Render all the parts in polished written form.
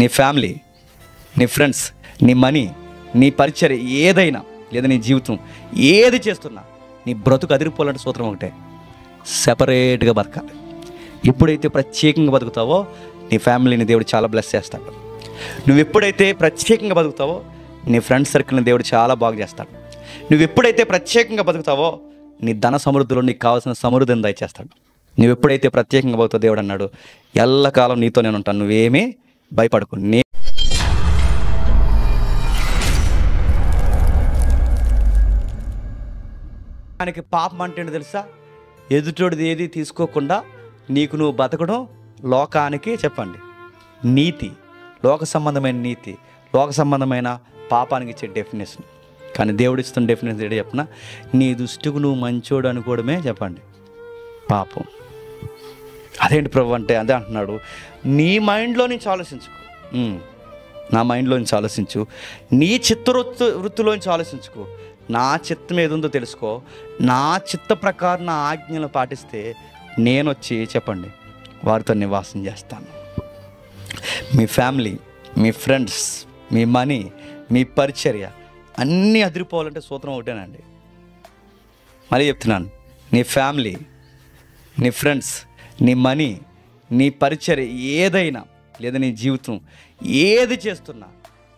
నీ ఫ్యామిలీ, నీ ఫ్రెండ్స్, నీ మనీ, నీ పరిచర్య ఏదైనా లేదా నీ జీవితం ఏది చేస్తున్నా నీ బ్రతుకు అదిరిపోవాలంటే సూత్రం ఒకటే, సెపరేట్గా బతకాలి. ఎప్పుడైతే ప్రత్యేకంగా బతుకుతావో నీ ఫ్యామిలీని దేవుడు చాలా బ్లెస్ చేస్తాడు. నువ్వు ఎప్పుడైతే ప్రత్యేకంగా బతుకుతావో నీ ఫ్రెండ్ సర్కిల్ని దేవుడు చాలా బాగు చేస్తాడు. నువ్వు ఎప్పుడైతే ప్రత్యేకంగా బతుకుతావో నీ ధన సమృద్ధిలో నీకు కావాల్సిన సమృద్ధిని దయచేస్తాడు. నువ్వు ఎప్పుడైతే ప్రత్యేకంగా బతుకుతావో దేవుడు అన్నాడు, ఎల్లకాలం నీతో నేను ఉంటాను, నువ్వేమీ భయపడకు. దానికి పాపం అంటే తెలుసా? ఎదుటోడిది ఏది తీసుకోకుండా నీకు నువ్వు బతకడం లోకానికి చెప్పండి నీతి, లోక సంబంధమైన నీతి, లోక సంబంధమైన పాపానికి ఇచ్చే డెఫినేషన్. కానీ దేవుడు ఇస్తున్న డెఫినేషన్ ఏంటి చెప్పిన? నీ దృష్టికి నువ్వు మంచోడు అనుకోవడమే చెప్పండి పాపం. అదేంటి ప్రభు అంటే అదే అంటున్నాడు, నీ మైండ్లో నుంచి ఆలోచించుకో, నా మైండ్లో నుంచి ఆలోచించు, నీ వృత్తిలోంచి ఆలోచించుకో, నా చిత్తం ఏదుందో తెలుసుకో, నా చిత్త ప్రకారం నా ఆజ్ఞలు పాటిస్తే నేను వచ్చి చెప్పండి వారితో నివాసం చేస్తాను. మీ ఫ్యామిలీ, మీ ఫ్రెండ్స్, మీ మనీ, మీ పరిచర్య అన్నీ అదిరిపోవాలంటే సూత్రం ఒకటేనండి. మళ్ళీ చెప్తున్నాను, నీ ఫ్యామిలీ, నీ ఫ్రెండ్స్, నీ మనీ, నీ పరిచర్య ఏదైనా లేదా నీ జీవితం ఏది చేస్తున్నా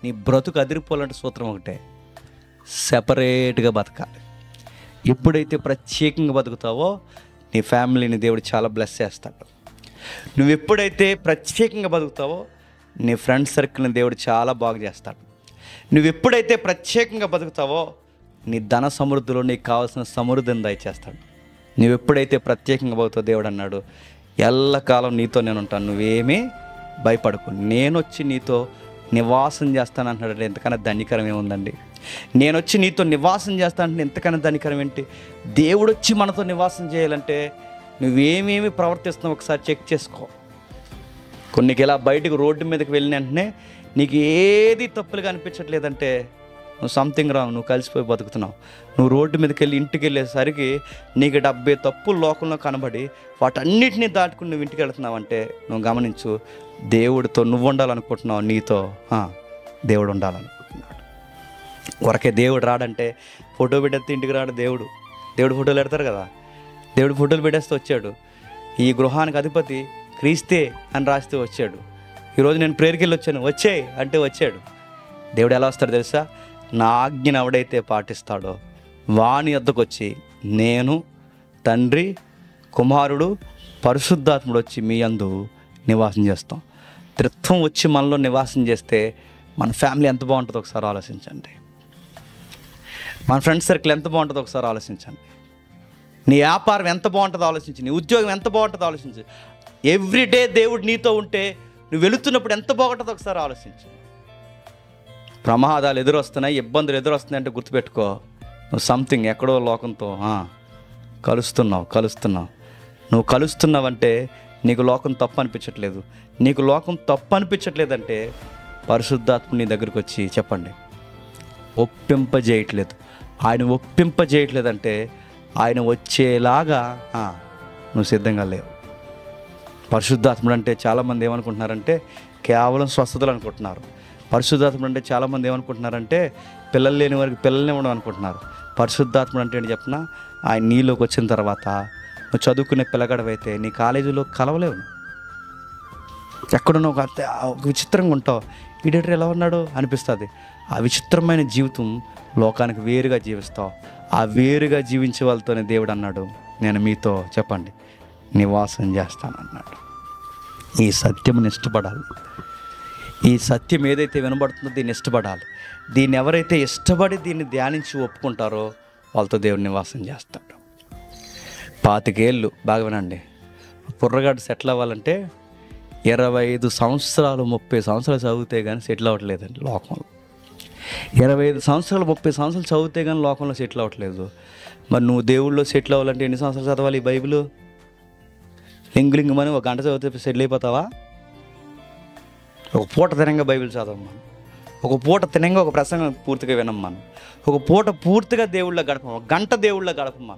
నీ బ్రతుకు అదిరిపోవాలంటే సూత్రం ఒకటే, సెపరేట్గా బతకాలి. ఎప్పుడైతే ప్రత్యేకంగా బతుకుతావో నీ ఫ్యామిలీని దేవుడు చాలా బ్లెస్ చేస్తాడు. నువ్వు ఎప్పుడైతే ప్రత్యేకంగా బతుకుతావో నీ ఫ్రెండ్ సర్కిల్ని దేవుడు చాలా బాగు చేస్తాడు. నువ్వు ఎప్పుడైతే ప్రత్యేకంగా బతుకుతావో నీ ధన సమృద్ధిలో నీకు కావాల్సిన సమృద్ధిని దయచేస్తాడు. నువ్వు ఎప్పుడైతే ప్రత్యేకంగా బతుకుతావో దేవుడు అన్నాడు, ఎల్లకాలం నీతో నేను ఉంటాను, నువ్వేమీ భయపడకు, నేను వచ్చి నీతో నివాసం చేస్తాను అంటున్నాడు. ఎంతకన్నా ధన్యకరం ఏముందండి? నేను వచ్చి నీతో నివాసం చేస్తానంటే ఎంతకన్నా ధన్యకరం ఏంటి? దేవుడు వచ్చి మనతో నివాసం చేయాలంటే నువ్వేమేమి ప్రవర్తిస్తున్నావు ఒకసారి చెక్ చేసుకో. కొన్నికి ఇలా బయటకు రోడ్డు మీదకి వెళ్ళిన వెంటనే నీకు ఏది తప్పులుగా అనిపించట్లేదంటే నువ్వు సంథింగ్ రాంగ్, నువ్వు కలిసిపోయి బతుకుతున్నావు. నువ్వు రోడ్డు మీదకి వెళ్ళి ఇంటికి వెళ్ళేసరికి నీకు 70 తప్పులు లోకంలో కనబడి వాటన్నిటినీ దాటుకుని నువ్వు ఇంటికి వెళ్తున్నావు అంటే నువ్వు గమనించు, దేవుడితో నువ్వు ఉండాలనుకుంటున్నావు, నీతో దేవుడు ఉండాలనుకుంటున్నాడు. కొరకే దేవుడు రాడంటే ఫోటో పెట్టేస్తే ఇంటికి రాడు దేవుడు. దేవుడు ఫోటోలు పెడతారు కదా, దేవుడు ఫోటోలు పెట్టేస్తే వచ్చాడు. ఈ గృహానికి అధిపతి క్రీస్తే అని రాస్తే వచ్చాడు. ఈరోజు నేను ప్రేయర్కి వెళ్ళి వచ్చాను, వచ్చే అంటే వచ్చాడు. దేవుడు ఎలా వస్తాడు తెలుసా? నా ఆజ్ఞను ఎవడైతే పాటిస్తాడో వాని వద్దకు వచ్చి నేను, తండ్రి, కుమారుడు, పరిశుద్ధాత్ముడు వచ్చి మీ యందు నివాసం చేస్తాం. త్రిత్వం వచ్చి మనలో నివాసం చేస్తే మన ఫ్యామిలీ ఎంత బాగుంటుందో ఒకసారి ఆలోచించండి. మన ఫ్రెండ్ సర్కిల్ ఎంత బాగుంటుందో ఒకసారి ఆలోచించండి. నీ వ్యాపారం ఎంత బాగుంటుందో ఆలోచించి, నీ ఉద్యోగం ఎంత బాగుంటుందో ఆలోచించి. ఎవ్రీడే దేవుడు నీతో ఉంటే నువ్వు వెళుతున్నప్పుడు ఎంత బాగుంటుందో ఒకసారి ఆలోచించు. ప్రమాదాలు ఎదురొస్తున్నాయి, ఇబ్బందులు ఎదురొస్తున్నాయి అంటే గుర్తుపెట్టుకో, నువ్వు సంథింగ్ ఎక్కడో లోకంతో కలుస్తున్నావు. నువ్వు కలుస్తున్నావంటే నీకు లోకం తప్పు అనిపించట్లేదు. నీకు లోకం తప్పు అనిపించట్లేదంటే పరిశుద్ధాత్మ నీ దగ్గరికి వచ్చి చెప్పండి ఒప్పింపజేయట్లేదు. ఆయన ఒప్పింపజేయట్లేదంటే ఆయన వచ్చేలాగా నువ్వు సిద్ధంగా లేవు. పరిశుద్ధాత్ముడు అంటే చాలామంది ఏమనుకుంటున్నారంటే కేవలం స్వస్థతలు అనుకుంటున్నారు. పరిశుద్ధాత్ముడు అంటే చాలామంది ఏమనుకుంటున్నారంటే పిల్లలు లేని వారికి పిల్లల్ని ఇవ్వడం అనుకుంటున్నారు. పరిశుద్ధాత్ముడు అంటే ఏంటి చెప్పిన? ఆయన నీలోకి వచ్చిన తర్వాత నువ్వు చదువుకునే పిల్లగాడవైతే నీ కాలేజీలో కలవలేవు. ఎక్కడున్నా ఒక విచిత్రంగా ఉంటావు, ఈడేటర్ ఎలా ఉన్నాడు అనిపిస్తుంది. ఆ విచిత్రమైన జీవితం లోకానికి వేరుగా జీవిస్తావు. ఆ వేరుగా జీవించే వాళ్ళతోనే దేవుడు అన్నాడు, నేను మీతో చెప్పండి నివాసం చేస్తానన్నాడు. ఈ సత్యముని ఇష్టపడాలి. ఈ సత్యం ఏదైతే వినబడుతుందో దీన్ని ఇష్టపడాలి. దీన్ని ఎవరైతే ఇష్టపడి దీన్ని ధ్యానించి ఒప్పుకుంటారో వాళ్ళతో దేవుడు నివాసం చేస్తాడు. 25 ఏళ్ళు బాగా వినండి. కుర్రగాడు సెటిల్ అవ్వాలంటే 25 సంవత్సరాలు 30 సంవత్సరాలు చదివితే కానీ సెటిల్ అవ్వట్లేదండి లోకంలో. 25 సంవత్సరాలు 30 సంవత్సరాలు చదివితే కానీ లోకంలో సెటిల్ అవ్వట్లేదు. మరి నువ్వు దేవుళ్ళలో సెటిల్ అవ్వాలంటే ఎన్ని సంవత్సరాలు చదవాలి? ఈ బైబిల్ లింగులింగమని 1 గంట చదివితే సెటిల్ అయిపోతావా? ఒక పూట తినంగా బైబిల్ చదవమ్మా, ఒక పూట తినంగా ఒక ప్రసంగం పూర్తిగా వినమ్మను, ఒక పూట పూర్తిగా దేవుళ్ళ గడపమ్మ, 1 గంట దేవుళ్ళ గడపమ్మా.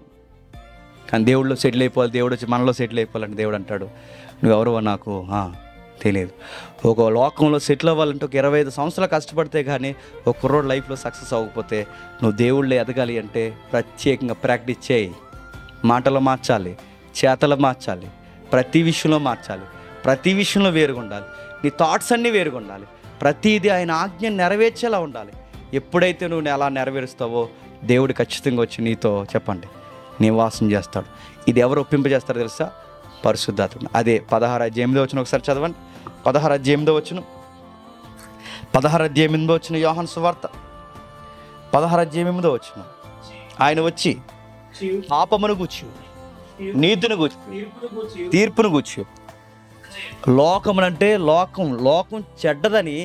కానీ దేవుళ్ళలో సెటిల్ అయిపోవాలి, దేవుడు వచ్చి మనలో సెటిల్ అయిపోవాలంటే దేవుడు అంటాడు, నువ్వెవరో నాకు తెలియదు. ఒక లోకంలో సెటిల్ అవ్వాలంటే ఒక 25 సంవత్సరాలు కష్టపడితే కానీ ఒక కుర్రోడు లైఫ్లో సక్సెస్ అవ్వకపోతే, నువ్వు దేవుళ్ళో ఎదగాలి అంటే ప్రత్యేకంగా ప్రాక్టీస్ చేయి. మాటలు మార్చాలి, చేతలు మార్చాలి, ప్రతి విషయంలో మార్చాలి, ప్రతి విషయంలో వేరుగా ఉండాలి, నీ థాట్స్ అన్నీ వేరుగా ఉండాలి, ప్రతిదీ ఆయన ఆజ్ఞ నెరవేర్చేలా ఉండాలి. ఎప్పుడైతే నువ్వు అలా నెరవేరుస్తావో దేవుడు ఖచ్చితంగా వచ్చి నీతో చెప్పండి నివాసం చేస్తాడు. ఇది ఎవరు ఒప్పింపజేస్తారో తెలుసా? పరిశుద్ధాత్మ. అదే 16:8 ఒకసారి చదవండి. 16:8 16:8 యోహాను సువార్త 16:8 ఆయన వచ్చి పాపమును గూర్చి, నీతిని గూర్చి, తీర్పును గూర్చి. లోకమునంటే లోకం చెడ్డదని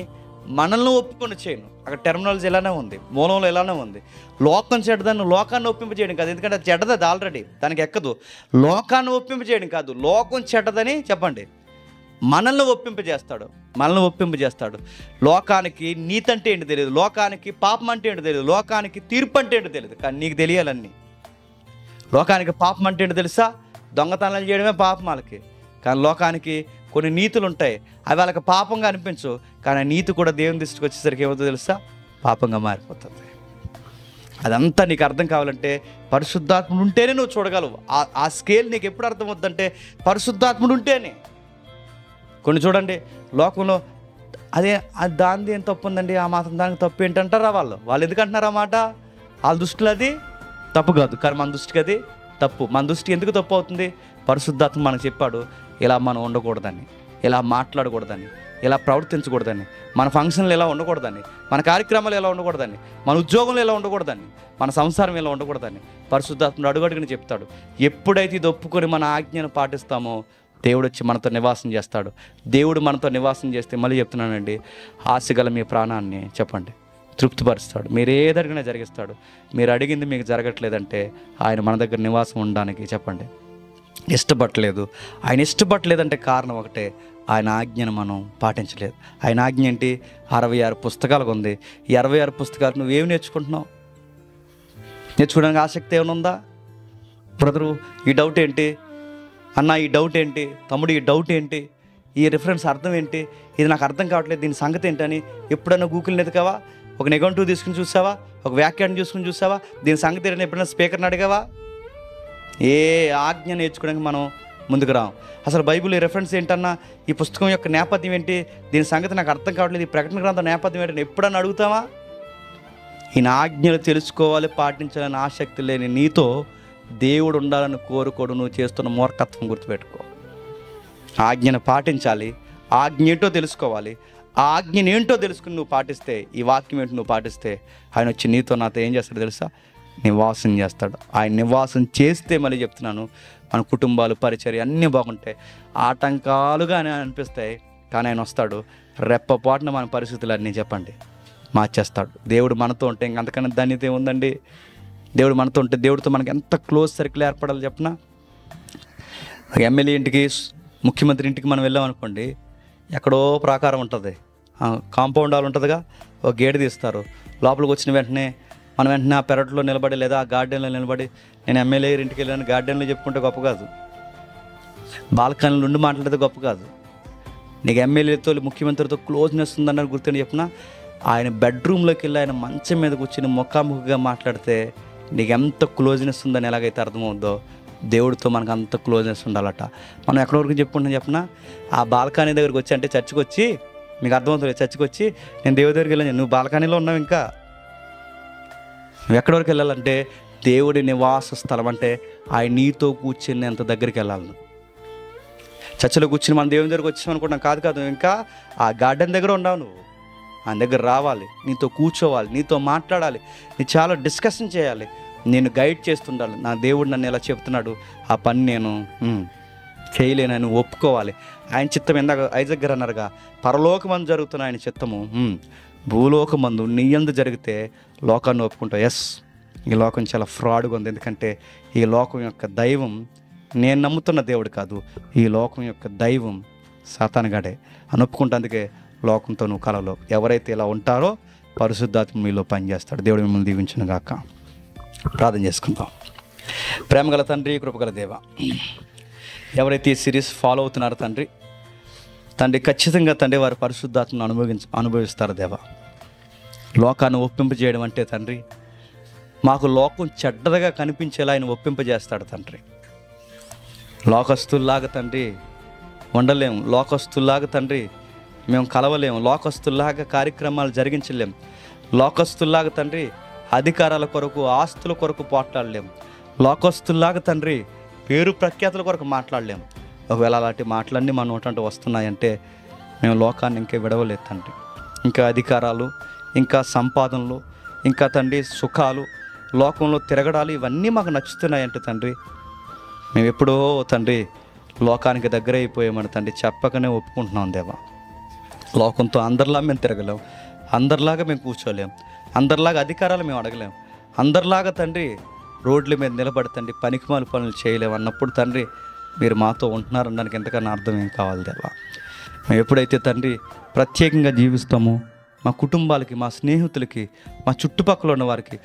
మనల్ని ఒప్పుకొని చేయను. అక్కడ టెర్మినాలజీ ఇలానే ఉంది, మూలంలో ఇలానే ఉంది. లోకం చెడ్డదని లోకాన్ని ఒప్పింపజేయడం కాదు, ఎందుకంటే అది చెడ్డది, అది ఆల్రెడీ దానికి ఎక్కదు. లోకాన్ని ఒప్పింపజేయడం కాదు, లోకం చెడ్డదని చెప్పండి మనల్ని ఒప్పింపజేస్తాడు. లోకానికి నీతి అంటే ఏంటి తెలియదు, లోకానికి పాపం అంటే ఏంటి తెలియదు, లోకానికి తీర్పు అంటే ఏంటి తెలియదు. కానీ నీకు తెలియాలన్నీ. లోకానికి పాపం అంటే ఏంటి తెలుసా? దొంగతనాలు చేయడమే పాపం వాళ్ళకి. కానీ లోకానికి కొన్ని నీతులు ఉంటాయి, అవి వాళ్ళకి పాపంగా అనిపించు, కానీ ఆ నీతి కూడా దేవుని దృష్టికి వచ్చేసరికి ఏమవుతుందో తెలుసా? పాపంగా మారిపోతుంది. అదంతా నీకు అర్థం కావాలంటే పరిశుద్ధాత్ముడు ఉంటేనే నువ్వు చూడగలవు. ఆ స్కేల్ నీకు ఎప్పుడు అర్థమవుతుందంటే పరిశుద్ధాత్ముడు ఉంటేనే. కొన్ని చూడండి, లోకంలో దానిది ఏం తప్పు ఉందండి, ఆ మాత్రం దానికి తప్పు ఏంటంటారా వాళ్ళు ఎందుకు అంటున్నారు ఆ మాట? వాళ్ళ దృష్టిలో అది తప్పు కాదు, కానీ మన దృష్టికి అది తప్పు. మన దృష్టి ఎందుకు తప్పు అవుతుంది? పరిశుద్ధాత్మ మనకు చెప్పాడు, ఇలా మనం ఉండకూడదని, ఇలా మాట్లాడకూడదని, ఇలా ప్రవర్తించకూడదని, మన ఫంక్షన్లు ఎలా ఉండకూడదని, మన కార్యక్రమాలు ఎలా ఉండకూడదని, మన ఉద్యోగంలో ఎలా ఉండకూడదని, మన సంసారం ఎలా ఉండకూడదని పరిశుద్ధాత్ముడు అడుగడుగుని చెప్తాడు. ఎప్పుడైతే ఇది ఒప్పుకొని మన ఆజ్ఞను పాటిస్తామో దేవుడు వచ్చి మనతో నివాసం చేస్తాడు. దేవుడు మనతో నివాసం చేస్తే మళ్ళీ చెప్తున్నానండి, ఆశగల మీ ప్రాణాన్ని చెప్పండి తృప్తిపరుస్తాడు. మీరు ఏదడిగినా జరిగిస్తాడు. మీరు అడిగింది మీకు జరగట్లేదంటే ఆయన మన దగ్గర నివాసం ఉండడానికి చెప్పండి ఇష్టపడలేదు. ఆయన ఇష్టపడలేదంటే కారణం ఒకటే, ఆయన ఆజ్ఞను మనం పాటించలేదు. ఆయన ఆజ్ఞ ఏంటి? 66 పుస్తకాలకు ఉంది. ఈ 66 పుస్తకాలు నువ్వేమి నేర్చుకుంటున్నావు? నేర్చుకోవడానికి ఆసక్తి ఏమైనా ఉందా? బ్రదరు ఈ డౌట్ ఏంటి, అన్న ఈ డౌట్ ఏంటి, తమ్ముడు ఈ డౌట్ ఏంటి, ఈ రిఫరెన్స్ అర్థం ఏంటి, ఇది నాకు అర్థం కావట్లేదు, దీని సంగతి ఏంటని ఎప్పుడన్నా గూగుల్ని ఎదుకావా? ఒక నెగటివ్ తీసుకుని చూసావా? ఒక వ్యాఖ్యానం చూసుకుని చూసావా? దీని సంగతి ఏంటని ఎప్పుడైనా స్పీకర్ని అడిగావా? ఏ ఆజ్ఞ నేర్చుకోవడానికి మనం ముందుకు రాం. అసలు బైబిల్ రెఫరెన్స్ ఏంటన్నా, ఈ పుస్తకం యొక్క నేపథ్యం ఏంటి, దీని సంగతి నాకు అర్థం కావట్లేదు, ఈ ప్రకటన గ్రంథం నేపథ్యం ఏంటని ఎప్పుడన్నా అడుగుతావా? ఈయన ఆజ్ఞలు తెలుసుకోవాలి, పాటించాలని ఆసక్తి లేని నీతో దేవుడు ఉండాలని కోరుకోడు నువ్వు చేస్తున్న మూర్ఖత్వం గుర్తుపెట్టుకో. ఆజ్ఞను పాటించాలి, ఆజ్ఞ ఏంటో తెలుసుకోవాలి, ఆ ఆజ్ఞను ఏంటో తెలుసుకుని నువ్వు పాటిస్తే, ఈ వాక్యం ఏంటో నువ్వు పాటిస్తే ఆయన వచ్చి నీతో నాతో ఏం చేస్తాడు తెలుసా? నివాసం చేస్తాడు. ఆయన నివాసం చేస్తే మళ్ళీ చెప్తున్నాను, మన కుటుంబాలు పరిచర్య అన్నీ బాగుంటాయి. ఆటంకాలుగా అనిపిస్తాయి, కానీ ఆయన వస్తాడు, రెప్పపాటున మన పరిస్థితులన్నీ చెప్పండి మార్చేస్తాడు. దేవుడు మనతో ఉంటే ఇంకంతకన్నా ధన్యత ఏముందండి? దేవుడు మనతో ఉంటే దేవుడితో మనకి ఎంత క్లోజ్ సర్కిల్ ఏర్పడాలి చెప్పనా? ఎమ్మెల్యే ఇంటికి, ముఖ్యమంత్రి ఇంటికి మనం వెళ్ళామనుకోండి, ఎక్కడో ప్రాకారం ఉంటుంది, కాంపౌండ్ హాల్ ఉంటుందిగా, ఒక గేటు తీస్తారు. లోపలికి వచ్చిన వెంటనే మనం వెంటనే ఆ పెరట్లో నిలబడి లేదా ఆ గార్డెన్లో నిలబడి నేను ఎమ్మెల్యే ఇంటికి వెళ్ళాను గార్డెన్లో చెప్పుకుంటే గొప్ప కాదు, బాల్కనీ నుండి మాట్లాడితే గొప్ప కాదు. నీకు ఎమ్మెల్యేతో ముఖ్యమంత్రితో క్లోజ్నెస్ ఉందన్నది గుర్తుని చెప్పిన, ఆయన బెడ్రూమ్లోకి వెళ్ళి ఆయన మంచం మీద కూర్చొని ముఖాముఖిగా మాట్లాడితే నీకు ఎంత క్లోజ్నెస్ ఉందని ఎలాగైతే అర్థమవుద్దో, దేవుడితో మనకు అంత క్లోజ్నెస్ ఉండాలట. మనం ఎక్కడి వరకు చెప్పుకుంటాం చెప్పిన, ఆ బాల్కనీ దగ్గరికి వచ్చి, అంటే చర్చికి వచ్చి, మీకు అర్థమవుతుంది, చర్చికి వచ్చి నేను దేవుడి దగ్గరికి వెళ్ళాను, నువ్వు బాల్కనీలో ఉన్నావు, ఇంకా నువ్వు ఎక్కడి వరకు వెళ్ళాలంటే దేవుడి నివాస స్థలం, అంటే ఆయన నీతో కూర్చుని ఎంత దగ్గరికి వెళ్ళాలి. చర్చిలో కూర్చుని మనం దేవుని దగ్గరికి వచ్చాం అనుకుంటున్నాం, కాదు, ఇంకా ఆ గార్డెన్ దగ్గర ఉన్నావు, నువ్వు ఆయన దగ్గర రావాలి, నీతో కూర్చోవాలి, నీతో మాట్లాడాలి, నీ చాలా డిస్కషన్ చేయాలి, నేను గైడ్ చేస్తుండాలి. నా దేవుడు నన్ను ఎలా చెప్తున్నాడు, ఆ పని నేను చేయలేనని ఒప్పుకోవాలి. ఆయన చిత్తం ఇందాక ఐజాక్ గారు అన్నారుగా, పరలోకమందు జరుగుతున్న ఆయన చిత్తము భూలోకమందు నీ యందు జరిగితే లోకాన్ని ఒప్పుకుంటావు. ఎస్, ఈ లోకం చాలా ఫ్రాడ్గా ఉంది, ఎందుకంటే ఈ లోకం యొక్క దైవం నేను నమ్ముతున్న దేవుడు కాదు, ఈ లోకం యొక్క దైవం సాతానుగాడే అని ఒప్పుకుంటా. అందుకే లోకంతో నువ్వు కలవలో. ఎవరైతే ఇలా ఉంటారో పరిశుద్ధాత్మ మీలో పనిచేస్తాడు. దేవుడు మిమ్మల్ని దీవించును గాక. ప్రార్థన చేసుకుందాం. ప్రేమగల తండ్రి, కృపగల దేవ, ఎవరైతే ఈ సిరీస్ ఫాలో అవుతున్నారో తండ్రి, తండ్రి ఖచ్చితంగా తండ్రి వారి పరిశుద్ధాత్మను అనుభవిస్తారు దేవా. లోకాన్ని ఒప్పింపజేయడం అంటే తండ్రి మాకు లోకం చెడ్డగా కనిపించేలా ఆయన ఒప్పింపజేస్తాడు తండ్రి. లోకస్తుల్లాగా తండ్రి ఉండలేము, లోకస్తుల్లాగా తండ్రి మేము కలవలేము, లోకస్తుల్లాగా కార్యక్రమాలు జరిగించలేం, లోకస్తుల్లాగా తండ్రి అధికారాల కొరకు ఆస్తుల కొరకు పోట్లాడలేం, లోకస్తుల్లాగా తండ్రి పేరు ప్రఖ్యాతుల కొరకు మాట్లాడలేం. ఒకవేళ అలాంటి మాటలన్నీ మన నోటంటే వస్తున్నాయంటే మేము లోకాన్ని ఇంకా విడవలేదు తండ్రి. ఇంకా అధికారాలు, ఇంకా సంపాదనలు, ఇంకా తండ్రి సుఖాలు, లోకంలో తిరగడాలు ఇవన్నీ మాకు నచ్చుతున్నాయంటే తండ్రి మేము ఎప్పుడో తండ్రి లోకానికి దగ్గర అయిపోయామని తండ్రి చెప్పకనే ఒప్పుకుంటున్నాం దేవా. లోకంతో అందరిలా మేము తిరగలేం, అందరిలాగా మేము కూర్చోలేం, అందరిలాగా అధికారాలు మేము అడగలేం, అందరిలాగా తండ్రి రోడ్ల మీద నిలబడి తండ్రి పనికిమాల పనులు చేయలేము అన్నప్పుడు తండ్రి మీరు మాతో ఉంటున్నారనడానికి ఎంతకన్నా అర్థం ఏం కావాలి దేవా. మేము ఎప్పుడైతే తండ్రి ప్రత్యేకంగా జీవిస్తామో మా కుటుంబాలకి, మా స్నేహితులకి, మా చుట్టుపక్కల ఉన్న వారికి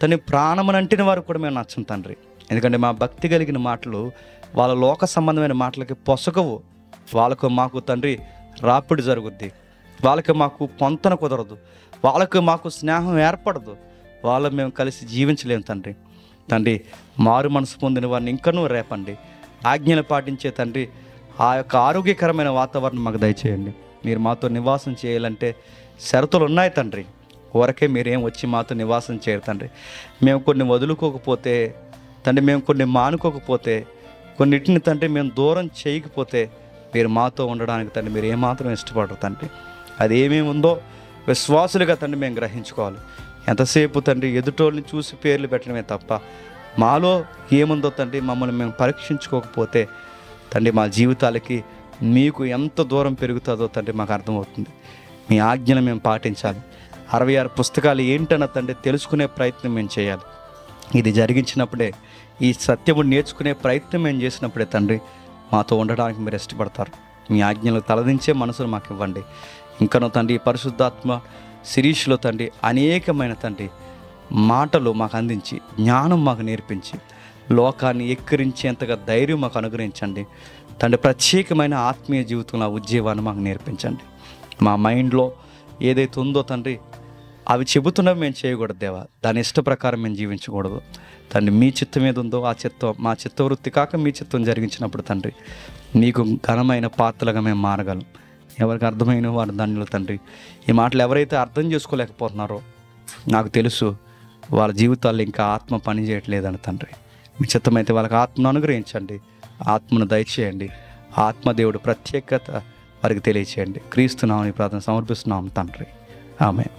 తండ్రి ప్రాణమనంటిన వారికి కూడా మేము నచ్చం తండ్రి. ఎందుకంటే మా భక్తి కలిగిన మాటలు వాళ్ళ లోక సంబంధమైన మాటలకి పొసగవు. వాళ్ళకు మాకు తండ్రి రాపిడి జరుగుద్ది, వాళ్ళకి మాకు పొంతన కుదరదు, వాళ్ళకి మాకు స్నేహం ఏర్పడదు, వాళ్ళు మేము కలిసి జీవించలేము తండ్రి. తండ్రి మారు మనసు పొందిన వారిని ఇంకనూ రేపండి, ఆజ్ఞలు పాటించే తండ్రి ఆ యొక్క ఆరోగ్యకరమైన వాతావరణం మాకు దయచేయండి. మీరు మాతో నివాసం చేయాలంటే షరతులు ఉన్నాయి తండ్రి, ఊరకే మీరేం వచ్చి మాతో నివాసం చేయరు తండ్రి. మేము కొన్ని వదులుకోకపోతే తండ్రి, మేము కొన్ని మానుకోకపోతే, కొన్నిటిని తండ్రి మేము దూరం చేయకపోతే మీరు మాతో ఉండడానికి తండ్రి మీరు ఏమాత్రం ఇష్టపడరు తండ్రి. అది ఏమేమి ఉందో విశ్వాసులుగా తండ్రి మేము గ్రహించుకోవాలి. ఎంతసేపు తండ్రి ఎదుటోళ్ళని చూసి పేర్లు పెట్టడమే తప్ప మాలో ఏముందో తండ్రి మమ్మల్ని మేము పరీక్షించుకోకపోతే తండ్రి మా జీవితాలకి మీకు ఎంత దూరం పెరుగుతుందో తండ్రి మాకు అర్థమవుతుంది. మీ ఆజ్ఞను మేము పాటించాలి. 66 పుస్తకాలు ఏంటన్న తండ్రి తెలుసుకునే ప్రయత్నం మేము చేయాలి. ఇది జరిగించినప్పుడే, ఈ సత్యము నేర్చుకునే ప్రయత్నం మేము చేసినప్పుడే తండ్రి మాతో ఉండడానికి మీరు ఇష్టపడతారు. మీ ఆజ్ఞలు తలదించే మనసును మాకు ఇవ్వండి. ఇంకనో తండ్రి పరిశుద్ధాత్మ శిరీష్లో తండ్రి అనేకమైన తండ్రి మాటలు మాకు అందించి, జ్ఞానం మాకు నేర్పించి, లోకాన్ని ఎక్కిరించేంతగా ధైర్యం మాకు అనుగ్రహించండి తండ్రి. ప్రత్యేకమైన ఆత్మీయ జీవితంలో ఉద్యోగాన్ని మాకు నేర్పించండి. మా మైండ్లో ఏదైతే ఉందో తండ్రి అవి చెబుతున్నవి మేము చేయకూడదు దేవా, దాని ఇష్ట ప్రకారం మేము జీవించకూడదు తండ్రి. మీ చిత్తం ఏది ఉందో ఆ చిత్తం, మా చిత్తవృత్తి కాక మీ చిత్తం జరిగించినప్పుడు తండ్రి మీకు ఘనమైన పాత్రలుగా మేము మారగలం. ఎవరికి అర్థమైన వారు ధన్యులు తండ్రి. ఈ మాటలు ఎవరైతే అర్థం చేసుకోలేకపోతున్నారో నాకు తెలుసు వాళ్ళ జీవితాల్లో ఇంకా ఆత్మ పని చేయట్లేదని తండ్రి. మీ చిత్తమైతే వాళ్ళకి ఆత్మను అనుగ్రహించండి, ఆత్మను దయచేయండి. ఆత్మదేవుడు ప్రత్యేకత వారికి తెలియచేయండి. క్రీస్తు నామమున ప్రార్థన సమర్పిస్తున్నాం తండ్రి. ఆమేన్.